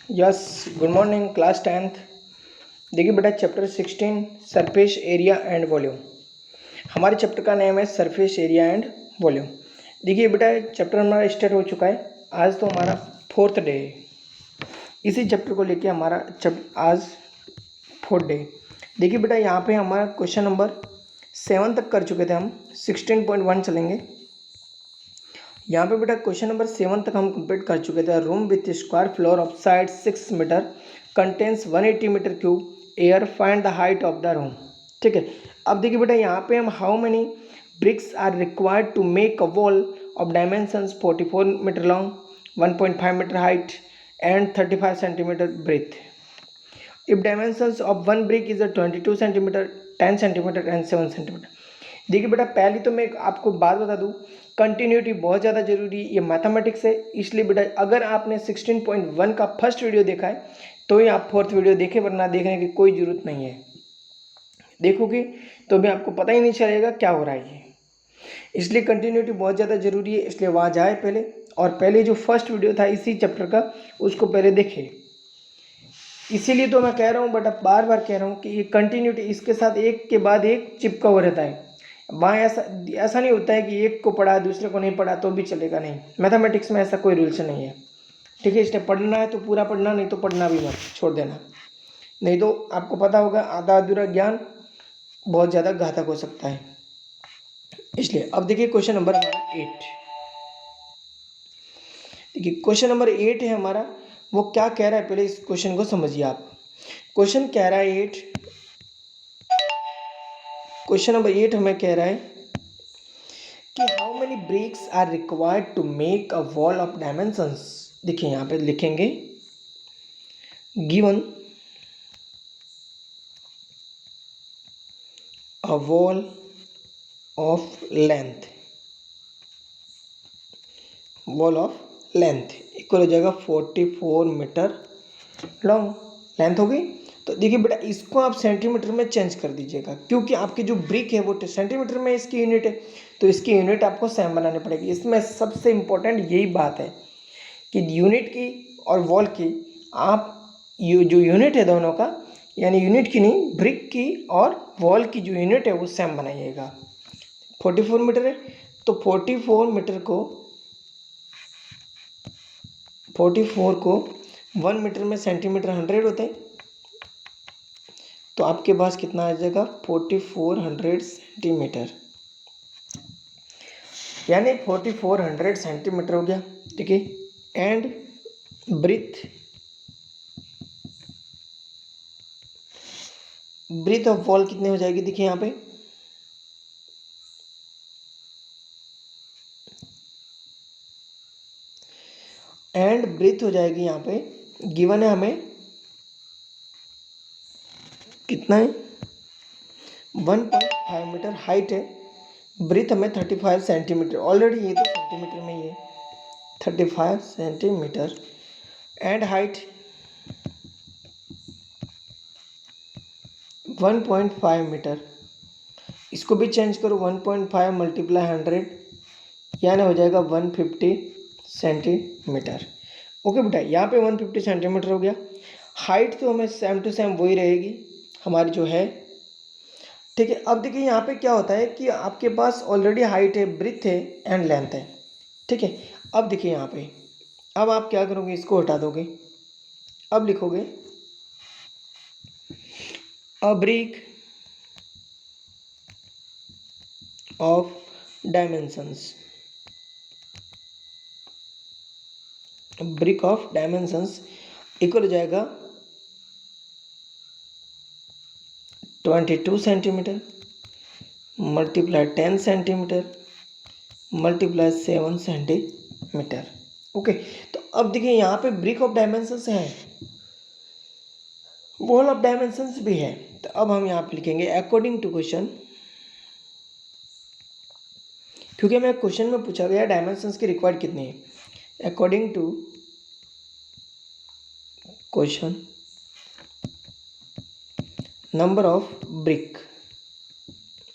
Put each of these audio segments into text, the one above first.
Yes, good morning class 10th। देखिए बेटा, chapter 16 surface area and volume. हमारे chapter का नेम है सरफेस एरिया एंड वॉल्यूम। देखिए बेटा, चैप्टर हमारा स्टार्ट हो चुका है। आज तो हमारा 4th डे है। इसी चैप्टर को लेके हमारा आज 4th डे। देखिए बेटा, यहाँ पे हमारा क्वेश्चन नंबर 7 तक कर चुके थे हम। 16.1 चलेंगे। यहाँ पे बेटा क्वेश्चन नंबर 7 तक हम कंप्लीट कर चुके थे। Room with square floor of side 6 metre contains 180 metre cube air, find the height of the room. ठीक है। अब देखिए बेटा, यहाँ पे हम how many bricks are required to make a wall of dimensions 44 metre long, 1.5 metre height and 35 centimetre breadth. If dimensions of one brick is 22 centimetre, 10 centimetre and 7 centimetre. देखिए बेटा, पहले तो मैं आपको बात बता दूं, कंटिन्यूटी बहुत ज़्यादा जरूरी है। ये मैथमेटिक्स है, इसलिए बेटा अगर आपने 16.1 का फर्स्ट वीडियो देखा है तो ही आप 4th वीडियो देखें, वरना देखने की कोई ज़रूरत नहीं है। देखोगे तो भी आपको पता ही नहीं चलेगा क्या हो रहा है ये। इसलिए कंटिन्यूटी बहुत ज़्यादा जरूरी है, इसलिए वहाँ जाए पहले, और पहले जो फर्स्ट वीडियो था इसी चैप्टर का उसको पहले देखें। इसीलिए तो मैं कह रहा हूँ बेटा, बार बार कह रहा हूँ कि ये कंटिन्यूटी इसके साथ एक के बाद एक चिपका हुआ रहता है। वहाँ ऐसा नहीं होता है कि एक को पढ़ा दूसरे को नहीं पढ़ा तो भी चलेगा, नहीं। मैथमेटिक्स में ऐसा कोई रूल्स नहीं है। ठीक है, इसलिए पढ़ना है तो पूरा पढ़ना, नहीं तो पढ़ना भी मत, छोड़ देना। नहीं तो आपको पता होगा आधा अधूरा ज्ञान बहुत ज़्यादा घातक हो सकता है। इसलिए अब देखिए क्वेश्चन नंबर हमारा 8। देखिए क्वेश्चन नंबर 8 है हमारा। वो क्या कह रहा है, पहले इस क्वेश्चन को समझिए आप। क्वेश्चन कह रहा है 8, क्वेश्चन नंबर 8 हमें कह रहा है कि how many bricks are required to make a wall of dimensions. देखिए यहाँ पे लिखेंगे given a wall of length, wall of length equal हो जाएगा 44 मीटर लॉन्ग। लेंथ होगी। तो देखिए बेटा, इसको आप सेंटीमीटर में चेंज कर दीजिएगा, क्योंकि आपकी जो ब्रिक है वो सेंटीमीटर में इसकी यूनिट है, तो इसकी यूनिट आपको सेम बनानी पड़ेगी। इसमें सबसे इंपॉर्टेंट यही बात है कि यूनिट की और वॉल की आप जो यूनिट है दोनों का, यानी यूनिट की नहीं, ब्रिक की और वॉल की जो यूनिट है वो सेम बनाइएगा। 44 मीटर है, तो 44 को 1 मीटर में सेंटीमीटर 100 होते हैं, तो आपके पास कितना आ जाएगा 4400 सेंटीमीटर, यानी 4400 सेंटीमीटर हो गया। ठीक है। And breadth breadth of wall कितनी हो जाएगी, देखिए यहाँ पे एंड ब्रीथ हो जाएगी, यहाँ पे गिवन है हमें कितना है 1.5 मीटर हाइट है, ब्रीथ हमें 35 सेंटीमीटर, ऑलरेडी ये तो सेंटीमीटर में ही है 35 सेंटीमीटर, एंड हाइट 1.5 मीटर। इसको भी चेंज करो, 1.5 मल्टीप्लाई 100 यानी हो जाएगा 150 सेंटीमीटर। ओके बेटा, यहाँ पे 150 सेंटीमीटर हो गया। हाइट तो हमें सेम टू सेम वही रहेगी हमारी जो है। ठीक है। अब देखिए यहाँ पे क्या होता है कि आपके पास ऑलरेडी हाइट है, ब्रिथ है एंड लेंथ है। ठीक है। अब देखिए यहाँ पे, अब आप क्या करोगे, इसको हटा दोगे, अब लिखोगे अ brick of dimensions, brick of dimensions equal हो जाएगा 22 centimetre multiply 10 centimetre multiply 7 centimetre. Okay. तो अब देखिए यहाँ पे ब्रिक ऑफ डायमेंशंस है, वॉल ऑफ डायमेंशंस भी है। तो अब हम यहाँ पे लिखेंगे अकॉर्डिंग टू क्वेश्चन, क्योंकि हमें क्वेश्चन में पूछा गया डायमेंशंस की रिक्वायर्ड कितनी है। According to question number of brick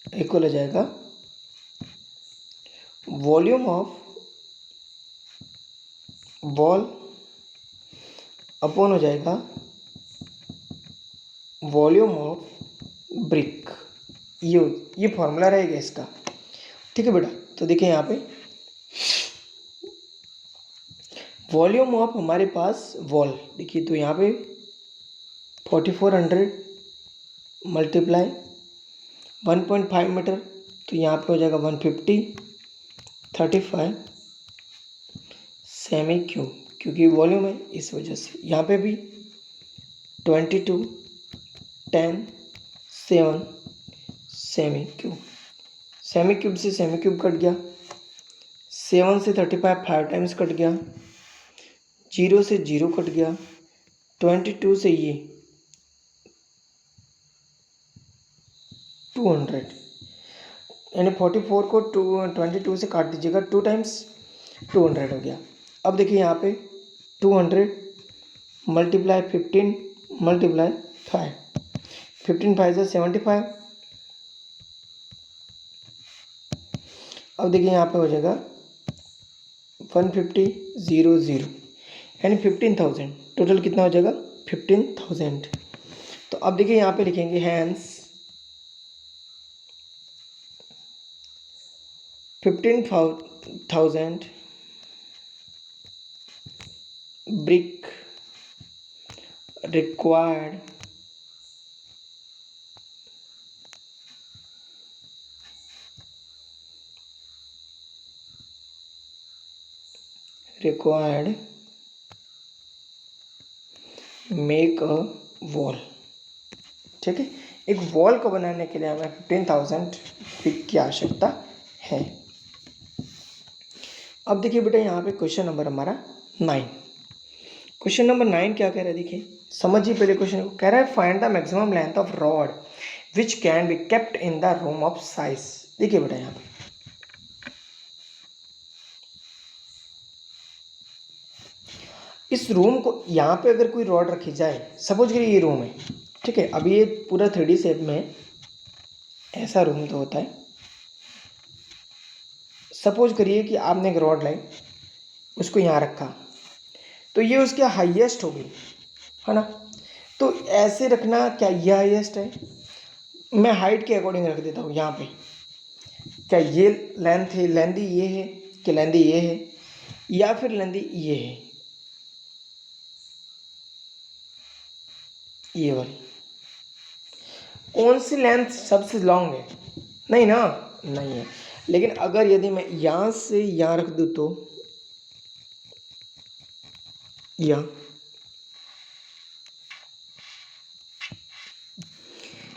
equal हो जाएगा वॉल्यूम ऑफ वॉल अपॉन हो जाएगा वॉल्यूम ऑफ ब्रिक। ये फॉर्मूला रहेगा इसका। ठीक है बेटा, तो देखिए यहाँ पे वॉल्यूम ऑफ हमारे पास वॉल, देखिए तो यहाँ पे 4400 मल्टीप्लाई 1.5 मीटर, तो यहाँ पे हो जाएगा 150 35 सेमी क्यूब, क्योंकि वॉल्यूम है इस वजह से। यहाँ पे भी 22 10 7 सेमी क्यूब, सेमी क्यूब से सेमी क्यूब कट गया, 7 से 35 5 टाइम्स कट गया, 0 से 0 कट गया, 22 से ये 200, यानी 44 को 22 से काट दीजिएगा, 2 टाइम्स 200 हो गया। अब देखिए यहाँ पे 200 मल्टीप्लाई 15 मल्टीप्लाई 5, 15 5 से 75। अब देखिए यहाँ पे हो जाएगा 150 0 0, यानी 15,000, टोटल कितना हो जाएगा 15,000। तो अब देखिए यहाँ पे लिखेंगे hence 15,000 brick required make a wall. ठीक है, एक वॉल को बनाने के लिए हमें 15,000 ब्रिक की आवश्यकता है। अब देखिए बेटा यहाँ पे क्वेश्चन नंबर हमारा 9। क्वेश्चन नंबर 9 क्या कह रहा है, देखिए समझिए पहले क्वेश्चन को। कह रहा है find the maximum length of rod which can be kept in the room of size. देखिए बेटा यहाँ पे इस रूम को, यहाँ पे अगर कोई रॉड रखी जाए, सपोज करिए ये रूम है, ठीक है, अभी ये पूरा 3D शेप में ऐसा रूम तो होता है। सपोज करिए कि आपने एक रॉड लाई, उसको यहाँ रखा, तो ये उसके हाईएस्ट हो गई, है ना। तो ऐसे रखना, क्या ये हाईएस्ट है? मैं हाइट के अकॉर्डिंग रख देता हूँ यहाँ पे। क्या ये लेंथ है, लेंदी ये है कि लेंदी ये है, या फिर लेंदी ये है, ये वाली? कौन सी लेंथ सबसे लॉन्ग है? नहीं ना, नहीं है। लेकिन अगर यदि मैं यहाँ से यहाँ रख दूँ तो यहाँ,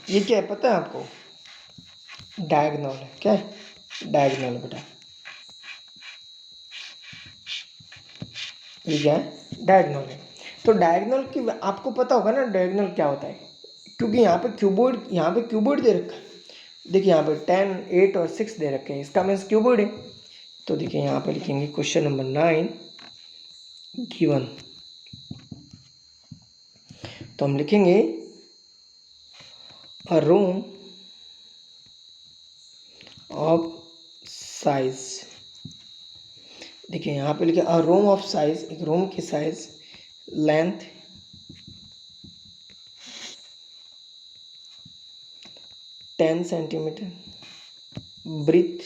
ये क्या है पता है आपको? डायगोनल है। क्या है? डायगोनल बेटा, ये क्या है? डायगोनल है। तो डायगोनल की आपको पता होगा ना डायगोनल क्या होता है, क्योंकि यहाँ पे क्यूबॉइड दे रखा है। देखिए यहाँ पे 10 8 और 6 दे रखे हैं, इसका मीन्स क्यूबॉइड है। तो देखिए यहाँ पे लिखेंगे क्वेश्चन नंबर 9 गिवन, तो हम लिखेंगे अ रूम ऑफ साइज। देखिए यहाँ पे लिखे अ रूम ऑफ साइज, एक रूम की साइज, लेंथ 10 सेंटीमीटर, ब्रीथ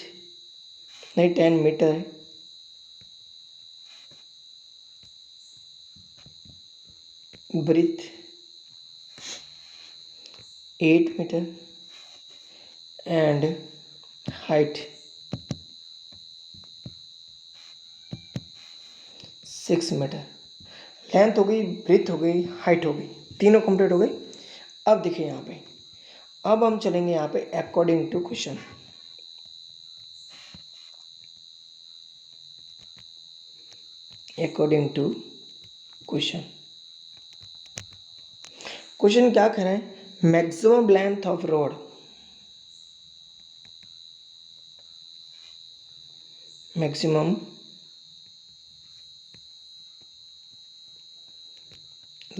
नहीं 10 मीटर है, breadth 8 metre and height 6 metre. Length हो गई, ब्रीथ हो गई, हाइट हो गई, तीनों कंप्लीट हो गई। अब देखिए यहाँ पे, अब हम चलेंगे यहाँ पे according to question. According to question, question क्या कह रहा है? Maximum length of road, maximum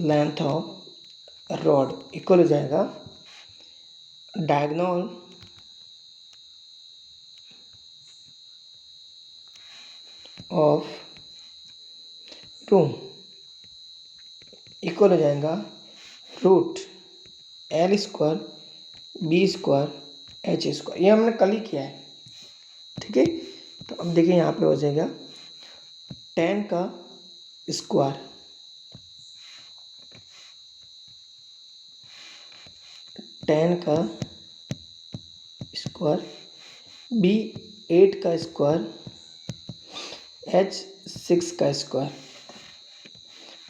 length of rod equal हो जाएगा डायगोनल ऑफ रूम। इक्वल हो जाएगा root L square B square H square. ये हमने कल ही किया है, ठीक है। तो अब देखिए यहाँ पे हो जाएगा टेन का स्क्वायर, टेन का स्क्वायर बी एट का स्क्वायर एच सिक्स का स्क्वायर,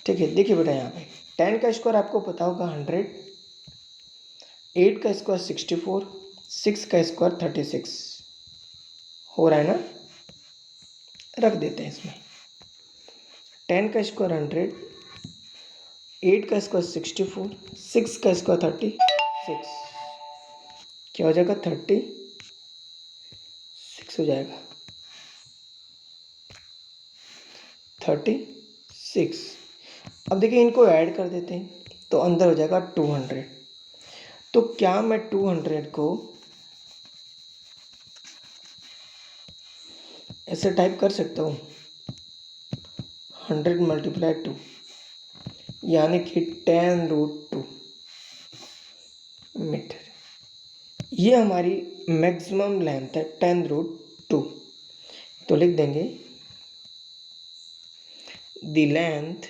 ठीक है। देखिए बेटा यहाँ पे टेन का स्क्वायर आपको पता होगा 100, एट का स्क्वायर 64, सिक्स का स्क्वायर 36 हो रहा है ना। रख देते हैं इसमें, टेन का स्क्वायर 100, एट का स्क्वायर 64, सिक्स का स्क्वायर 36, क्या हो जाएगा 36 हो जाएगा 36। अब देखिए इनको ऐड कर देते हैं तो अंदर हो जाएगा 200। तो क्या मैं 200 को ऐसे टाइप कर सकता हूँ 100 मल्टीप्लाई 2, यानी कि 10√2 मीटर। ये हमारी मैक्सिमम लेंथ है 10√2। तो लिख देंगे the length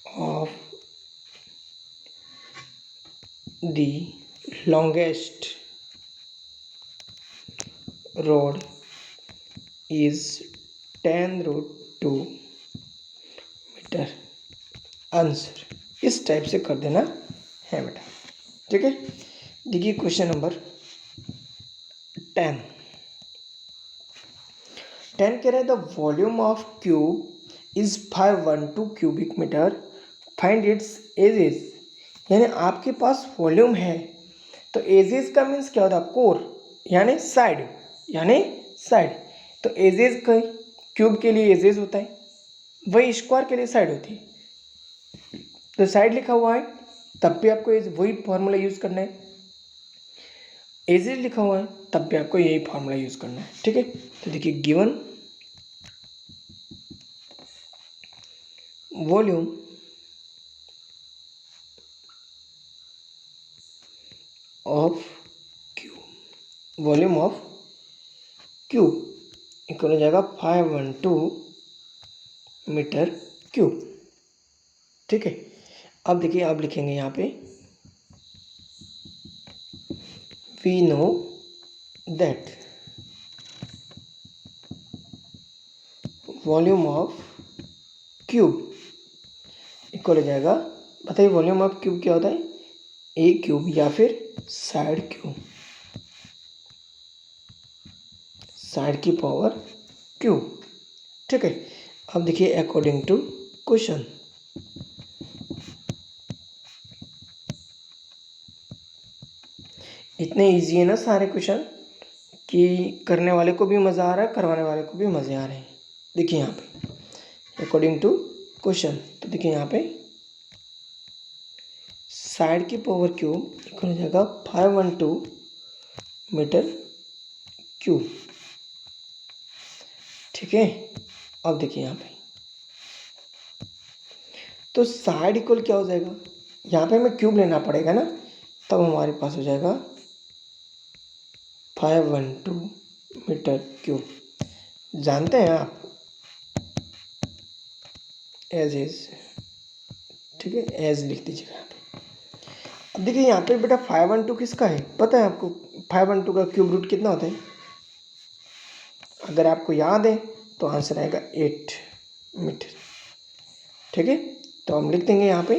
of the longest road is 10√2 metre. Answer इस टाइप से कर देना है बेटा, ठीक है। देखिए क्वेश्चन नंबर 10 कह रहा है the volume of cube is 512 cubic metre, find its edges. यानी आपके पास वॉल्यूम है तो एजेस का मीन्स क्या होता है, कोर यानी साइड, तो एजेस का क्यूब के लिए एजेस होता है, वही स्क्वायर के लिए साइड होती है। तो साइड लिखा हुआ है तब भी आपको वही फॉर्मूला यूज करना है, एजेस लिखा हुआ है तब भी आपको यही फॉर्मूला यूज करना है, ठीक है। तो देखिए given volume of cube, volume of cube equal हो जाएगा 512 मीटर क्यूब, ठीक है। अब देखिए आप लिखेंगे यहाँ पे we know that volume of cube equal हो जाएगा, बताइए वॉल्यूम ऑफ क्यूब क्या होता है, ए क्यूब या फिर साइड क्यूब, साइड की पावर क्यूब, ठीक है। अब देखिए अकॉर्डिंग टू क्वेश्चन, इतने इजी है ना सारे क्वेश्चन कि करने वाले को भी मज़ा आ रहा है, करवाने वाले को भी मज़े आ रहे हैं। देखिए यहाँ पे अकॉर्डिंग टू क्वेश्चन, तो देखिए यहाँ पे साइड की पावर क्यूब इक्वल हो जाएगा 512 मीटर क्यूब, ठीक है। अब देखिए यहाँ पे तो साइड इक्वल क्या हो जाएगा, यहाँ पे हमें क्यूब लेना पड़ेगा ना, तब हमारे पास हो जाएगा 512 मीटर क्यूब। जानते हैं आप एज इज, ठीक है, एज लिख दीजिएगा यहाँ पे। अब देखिए यहाँ पे बेटा 512 किसका है पता है आपको, 512 का क्यूब रूट कितना होता है, अगर आपको याद है तो आंसर आएगा 8 मीटर, ठीक है। तो हम लिख देंगे यहाँ पे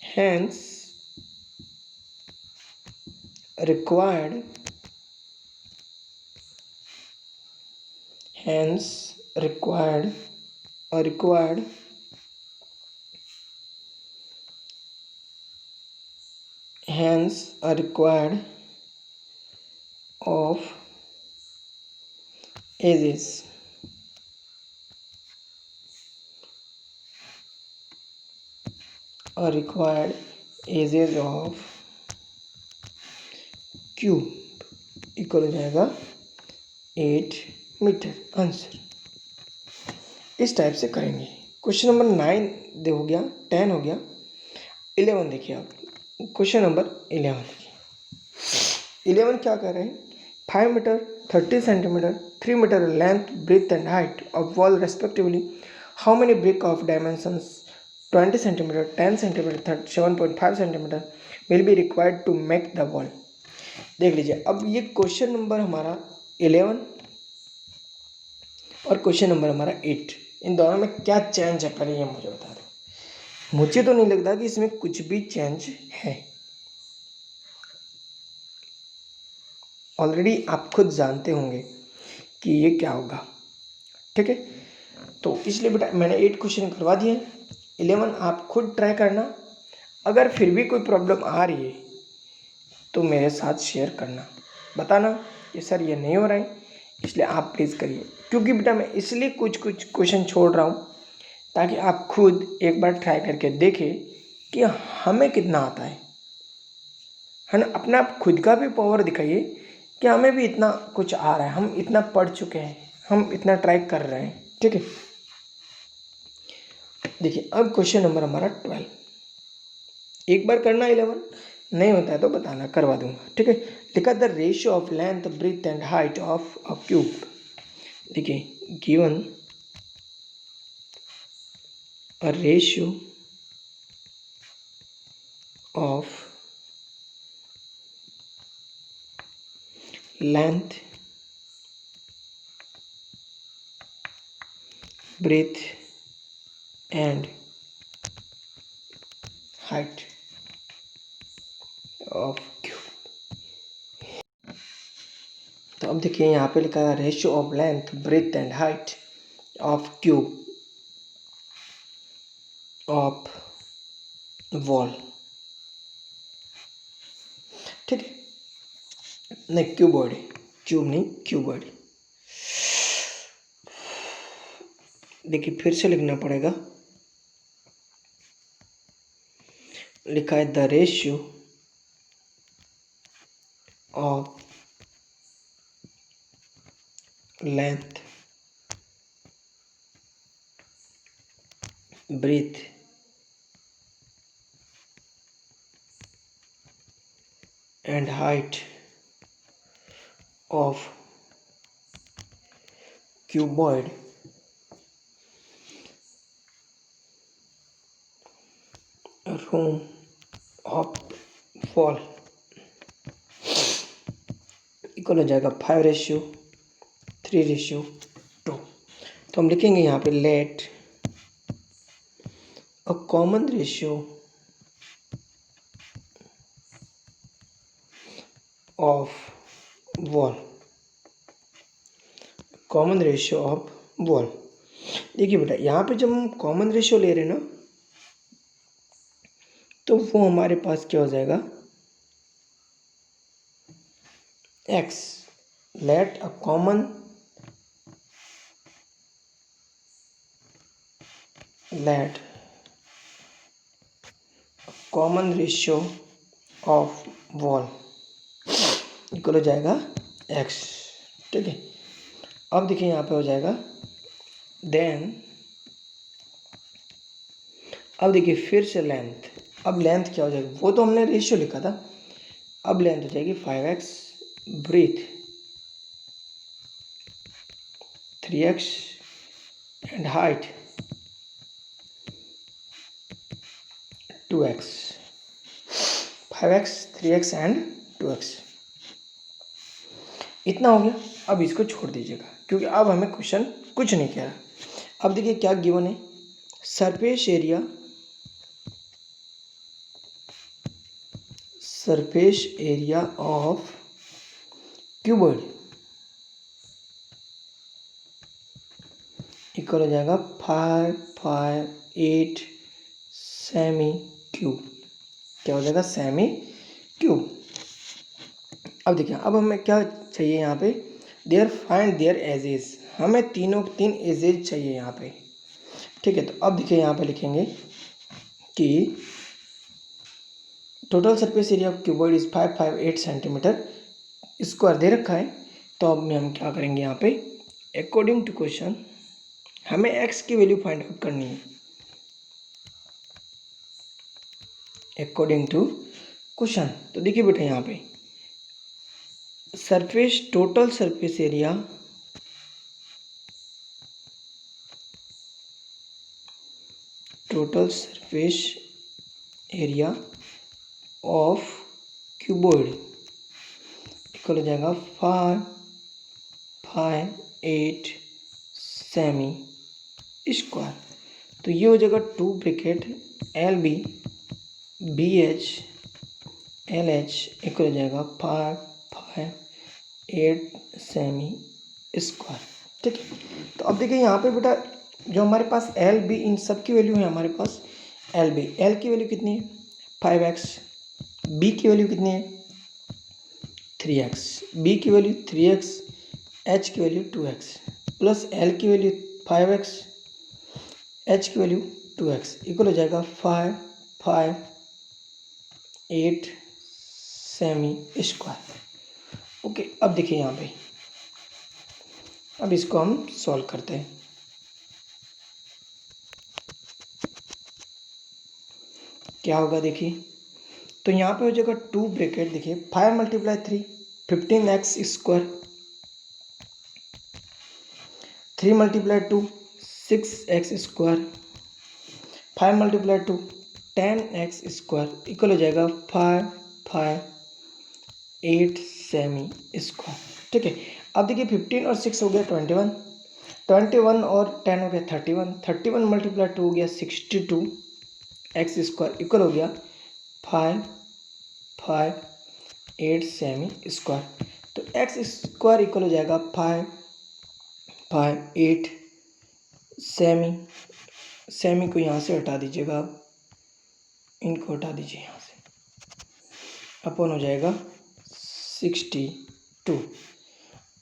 hence required, hence required hence are required of ages are required ages of cube equal हो जाएगा 8 मीटर। आंसर इस टाइप से करेंगे क्वेश्चन नंबर 9 दे हो गया, 10 हो गया, 11 देखिए आप। क्वेश्चन नंबर 11 देखिए, 11 क्या कर रहे हैं, 5 metre, 30 centimetre, 3 metre length, breadth and height of wall respectively, how many brick of dimensions 20 centimetre, 10 centimetre, 7.5 centimetre will be required to make the wall. देख लीजिए, अब ये क्वेश्चन नंबर हमारा 11 और क्वेश्चन नंबर हमारा 8, इन दोनों में क्या चेंज है पहले ये मुझे बता दो। मुझे तो नहीं लगता कि इसमें कुछ भी चेंज है, ऑलरेडी आप खुद जानते होंगे कि ये क्या होगा, ठीक है। तो इसलिए बेटा मैंने 8 क्वेश्चन करवा दिए, 11 आप खुद ट्राई करना। अगर फिर भी कोई प्रॉब्लम आ रही है तो मेरे साथ शेयर करना, बताना कि सर ये नहीं हो रहा है, इसलिए आप प्लीज़ करिए। क्योंकि बेटा मैं इसलिए कुछ कुछ क्वेश्चन छोड़ रहा हूँ ताकि आप खुद एक बार ट्राई करके देखें कि हमें कितना आता है ना। अपना आप खुद का भी पावर दिखाइए कि हमें भी इतना कुछ आ रहा है, हम इतना पढ़ चुके हैं, हम इतना ट्राई कर रहे हैं, ठीक है। देखिए अब क्वेश्चन नंबर हमारा 12, एक बार करना, 11 नहीं होता है तो बताना, करवा दूंगा, ठीक है। लिखा the ratio of length, breadth and height of a cube. देखिए given a ratio of length, breadth and height of cube। तो अब देखिए यहाँ पे लिखा है ratio of length, breadth and height of cube of wall, ठीक है। नहीं क्यूबॉइड है, क्यूब नहीं क्यूबॉइड। देखिए फिर से लिखना पड़ेगा, लिखा है the ratio of length, breadth and height of cuboid room of wall equal हो जाएगा 5:3:2। तो हम लिखेंगे यहाँ पे let a common ratio of wall, common ratio of wall. देखिए बेटा यहाँ पे जब हम कॉमन रेशियो ले रहे हैं ना, तो वो हमारे पास क्या हो जाएगा, x, let a common let common ratio of wall equal हो जाएगा x, ठीक है। अब देखिए यहाँ पे हो जाएगा देन, अब देखिए फिर से लेंथ, अब लेंथ क्या हो जाएगी, वो तो हमने रेशियो लिखा था, अब लेंथ हो जाएगी 5x, breathe 3x and height 2x, 5x 3x and 2x, इतना हो गया। अब इसको छोड़ दीजिएगा क्योंकि अब हमें क्वेश्चन कुछ नहीं कह रहा। अब देखिए क्या गिवन है, surface area, surface area of cuboid equal हो जाएगा 558 सेमी क्यूब, क्या हो जाएगा सेमी क्यूब। अब देखिए अब हमें क्या चाहिए यहाँ पे, देयर फाइंड देयर एजेस, हमें तीन एजेज चाहिए यहाँ पे, ठीक है। तो अब देखिए यहाँ पे लिखेंगे कि total surface area of cuboid is 558 centimetre square दे रखा है। तो अब हम क्या करेंगे यहाँ पे, अकॉर्डिंग टू क्वेश्चन हमें x की वैल्यू फाइंड आउट करनी है। According to question. तो देखिए बेटा यहाँ पे surface, total surface area of cuboid equal हो जाएगा 558 सेमी स्क्वायर। तो ये हो जाएगा 2 bracket LB BH LH equal हो जाएगा 558 सेमी स्क्वायर। ठीक है, तो अब देखिए यहाँ पे बेटा जो हमारे पास LB इन सब की वैल्यू है, हमारे पास LB L की वैल्यू कितनी है 5x, B की वैल्यू कितनी है 3x, B की वैल्यू 3x, H की वैल्यू 2x प्लस L की वैल्यू 5x, H की वैल्यू 2x इक्वल हो जाएगा 558 सेमी स्क्वायर। ओके, अब देखिए यहाँ पे, अब इसको हम सॉल्व करते हैं। क्या होगा देखिए, तो यहाँ पे हो जाएगा 2 ब्रैकेट, देखिए 5 × 3 15x square, 3 × 2 6x square, 5 × 2 10x square equal हो जाएगा 558 सेमी स्क्वायर। ठीक है, अब देखिए 15 और 6 हो गया 21, 21 और 10 हो गया 31, 31 × 2 हो गया 62x स्क्वायर इक्वल हो गया 558 सेमी स्क्वायर। तो x स्क्वायर इक्वल हो जाएगा 558 सेमी को यहाँ से हटा दीजिएगा, इनको हटा दीजिए यहाँ से, अपन हो जाएगा 62।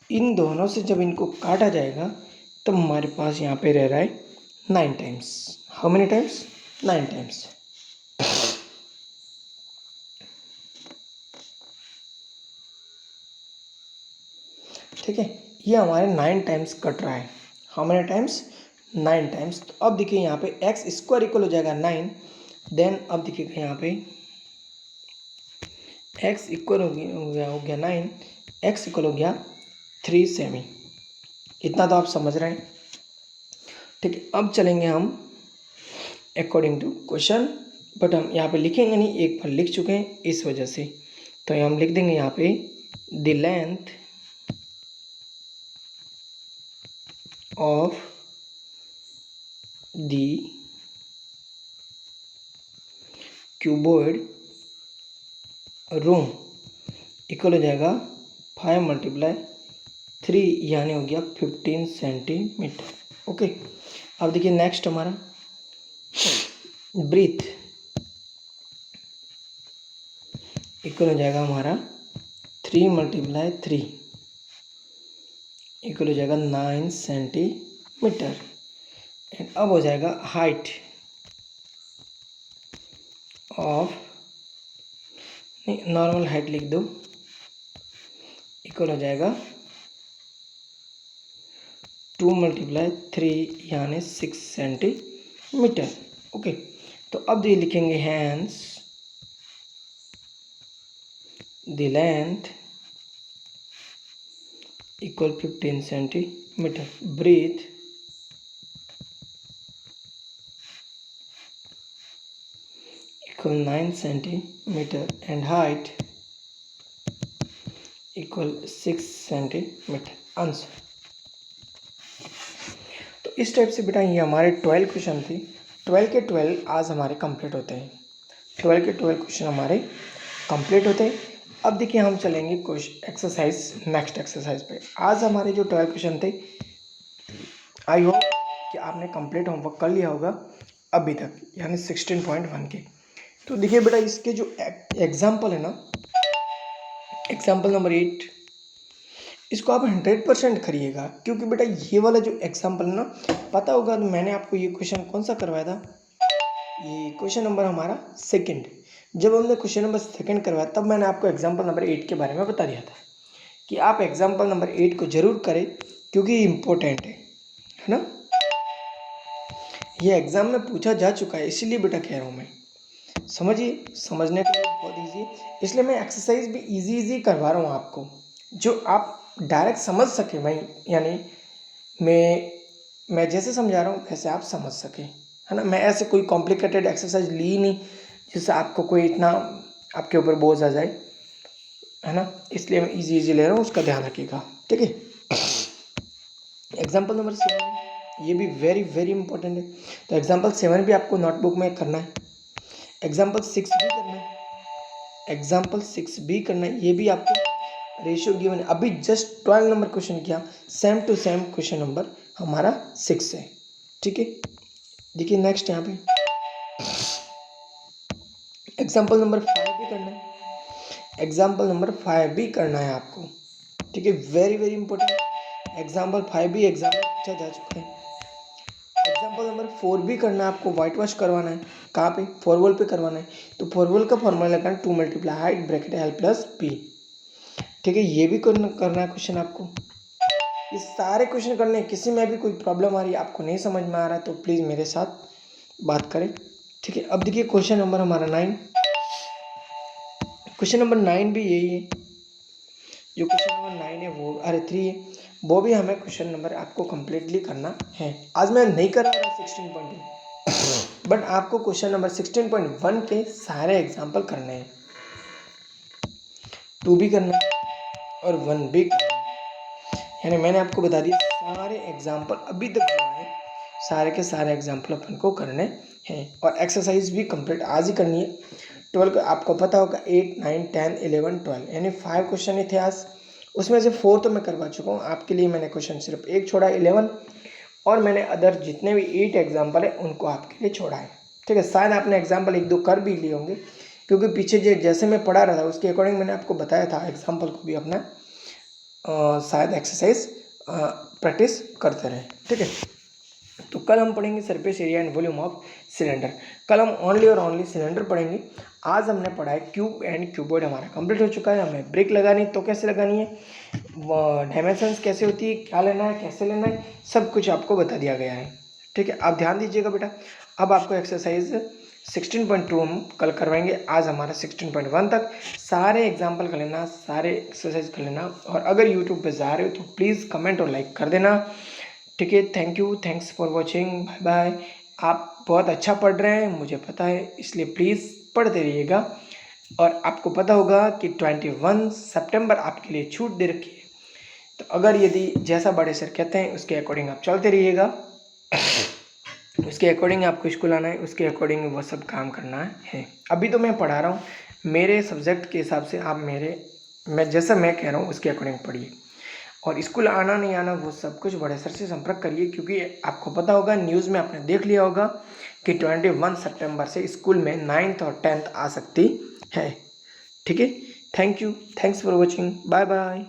इन दोनों से जब इनको काटा जाएगा तो हमारे पास यहाँ पे रह रहा है 9 times. How many times? 9 times. ठीक है, ये हमारे 9 टाइम्स कट रहा है। How many times? 9 टाइम्स। तो अब देखिए यहाँ पे एक्स स्क्वायर इक्वल हो जाएगा 9, देन अब देखिएगा यहाँ पे एक्स इक्वल हो गया 9, एक्स इक्वल हो गया 3 सेमी। इतना तो आप समझ रहे हैं। ठीक है, अब चलेंगे हम अकॉर्डिंग टू क्वेश्चन, बट हम यहाँ पे लिखेंगे नहीं, एक बार लिख चुके हैं इस वजह से, तो हम लिख देंगे यहाँ पे the length of the cuboid room equal हो जाएगा 5 × 3 यानी हो गया 15 सेंटीमीटर। ओके, अब देखिए नेक्स्ट हमारा ब्रीथ इक्वल हो जाएगा हमारा 3 × 3 इक्वल हो जाएगा 9 सेंटीमीटर। एंड अब हो जाएगा हाइट ऑफ, नहीं नॉर्मल हाइट लिख दो, इक्वल हो जाएगा 2 × 3 यानी 6 सेंटीमीटर। ओके, तो अब ये लिखेंगे hence the length equal 15 centimetre, breadth equal 9 centimetre and height equal 6 centimetre. Answer. तो इस टाइप से बेटा ये हमारे 12 क्वेश्चन थे। 12 के 12 आज हमारे कंप्लीट होते हैं। 12 के 12 क्वेश्चन हमारे कंप्लीट होते हैं। अब देखिए हम चलेंगे क्वेश्चन एक्सरसाइज, नेक्स्ट एक्सरसाइज पे। आज हमारे जो 12 क्वेश्चन थे, आई होप कि आपने कंप्लीट होमवर्क कर लिया होगा अभी तक, यानी 16.1 के। तो देखिए बेटा इसके जो एग्जाम्पल है ना, एग्जाम्पल नंबर 8, इसको आप 100% करिएगा, क्योंकि बेटा ये वाला जो एग्जाम्पल है ना, पता होगा मैंने आपको ये क्वेश्चन कौन सा करवाया था, ये क्वेश्चन नंबर हमारा सेकंड। जब हमने क्वेश्चन नंबर सेकंड करवाया तब मैंने आपको एग्जाम्पल नंबर 8 के बारे में बता दिया था कि आप एग्जाम्पल नंबर 8 को जरूर करें, क्योंकि इम्पोर्टेंट है ना। ये एग्जाम में पूछा जा चुका है, इसीलिए बेटा कह रहा हूँ मैं। समझिए, समझने के लिए बहुत ईजी, इसलिए मैं एक्सरसाइज भी इजी करवा रहा हूँ आपको, जो आप डायरेक्ट समझ सके भाई, यानी मैं जैसे समझा रहा हूँ वैसे आप समझ सके, है ना। मैं ऐसे कोई कॉम्प्लिकेटेड एक्सरसाइज ली नहीं जिससे आपको कोई इतना आपके ऊपर बोझ आ जाए, है ना। इसलिए मैं इजी ले रहा हूँ, उसका ध्यान रखिएगा, ठीक है। एग्जाम्पल नंबर 7, ये भी वेरी इंपॉर्टेंट है। तो एग्जाम्पल 7 भी आपको नोटबुक में करना है, एग्जाम्पल 6 भी करना है, एग्जाम्पल 6 भी करना है। ये भी आपको रेशियो गिवन है, अभी जस्ट 12 नंबर क्वेश्चन किया, same to same question number हमारा 6 है, ठीक है। देखिए नेक्स्ट यहाँ पे एग्जाम्पल नंबर 5 भी करना है, एग्जाम्पल नंबर 5 भी करना है आपको, ठीक है। वेरी इंपॉर्टेंट, एग्जाम्पल 5 भी एग्जाम में पूछा जा चुका है। एग्जाम्पल नंबर 4 भी करना है आपको, व्हाइट वॉश करवाना है, कहाँ पे, फॉरवॉल पे करवाना है। तो फॉरवॉल का फॉर्मूला लगाना 2 multiply height bracket L plus B, ठीक है। ये भी करना है क्वेश्चन आपको, ये सारे क्वेश्चन करने हैं। किसी में भी कोई प्रॉब्लम आ रही है, आपको नहीं समझ में आ रहा है, तो प्लीज़ मेरे साथ बात करें, ठीक है। अब देखिए क्वेश्चन नंबर हमारा 9, क्वेश्चन नंबर 9 भी यही है, जो क्वेश्चन नंबर 9 है वो 3 है, वो भी हमें क्वेश्चन नंबर आपको कंप्लीटली करना है। आज मैं नहीं कर रहा 16.2, बट आपको क्वेश्चन नंबर 16.1 के सारे एग्जाम्पल करने हैं, 2 भी करना है और 1 भी करना है। यानी मैंने आपको बता दिया सारे एग्जाम्पल अभी तक जो है, सारे के सारे एग्जाम्पल अपन को करने हैं, और एक्सरसाइज भी कंप्लीट आज ही करनी है। 12 आपको पता होगा, 8, 9, 10, 11, 12 यानी 5 क्वेश्चन ही थे आज, उसमें से 4 तो मैं करवा चुका हूँ। आपके लिए मैंने क्वेश्चन सिर्फ एक छोड़ा 11, और मैंने अदर जितने भी 8 एग्जाम्पल है उनको आपके लिए छोड़ा है, ठीक है। शायद आपने एग्जाम्पल 1-2 कर भी लिए होंगे, क्योंकि पीछे जैसे मैं पढ़ा रहा था उसके अकॉर्डिंग मैंने आपको बताया था एग्जाम्पल को भी अपना शायद एक्सरसाइज प्रैक्टिस करते रहे, ठीक है। तो कल हम पढ़ेंगे surface area and volume of cylinder, कल हम ओनली और ओनली सिलेंडर पढ़ेंगे। आज हमने पढ़ा है क्यूब एंड क्यूबॉइड, हमारा कंप्लीट हो चुका है। हमें ब्रेक लगानी तो कैसे लगानी है, डायमेंशंस कैसे होती है, क्या लेना है, कैसे लेना है, सब कुछ आपको बता दिया गया है, ठीक है। आप ध्यान दीजिएगा बेटा। अब आपको एक्सरसाइज 16.2 हम कल करवाएंगे, आज हमारा 16.1 तक सारे एग्जाम्पल कर लेना, सारे एक्सरसाइज कर लेना। और अगर यूट्यूब पे जा रहे हो तो प्लीज़ कमेंट और लाइक कर देना, ठीक है। Thank you, thanks for watching, bye bye. आप बहुत अच्छा पढ़ रहे हैं मुझे पता है, इसलिए प्लीज़ पढ़ते रहिएगा। और आपको पता होगा कि 21 सितंबर आपके लिए छूट दे रखी है, तो अगर यदि जैसा बड़े सर कहते हैं उसके अकॉर्डिंग आप चलते रहिएगा, उसके अकॉर्डिंग आपको स्कूल आना है, उसके अकॉर्डिंग वो सब काम करना है। अभी तो मैं पढ़ा रहा हूँ मेरे सब्जेक्ट के हिसाब से, आप मैं जैसा मैं कह रहा हूँ उसके अकॉर्डिंग पढ़िए, और स्कूल आना नहीं आना वो सब कुछ बड़े सर से संपर्क करिए, क्योंकि आपको पता होगा न्यूज़ में आपने देख लिया होगा कि 21 सितंबर से स्कूल में 9th और 10th आ सकती है, ठीक है। Thank you, thanks for watching, bye bye.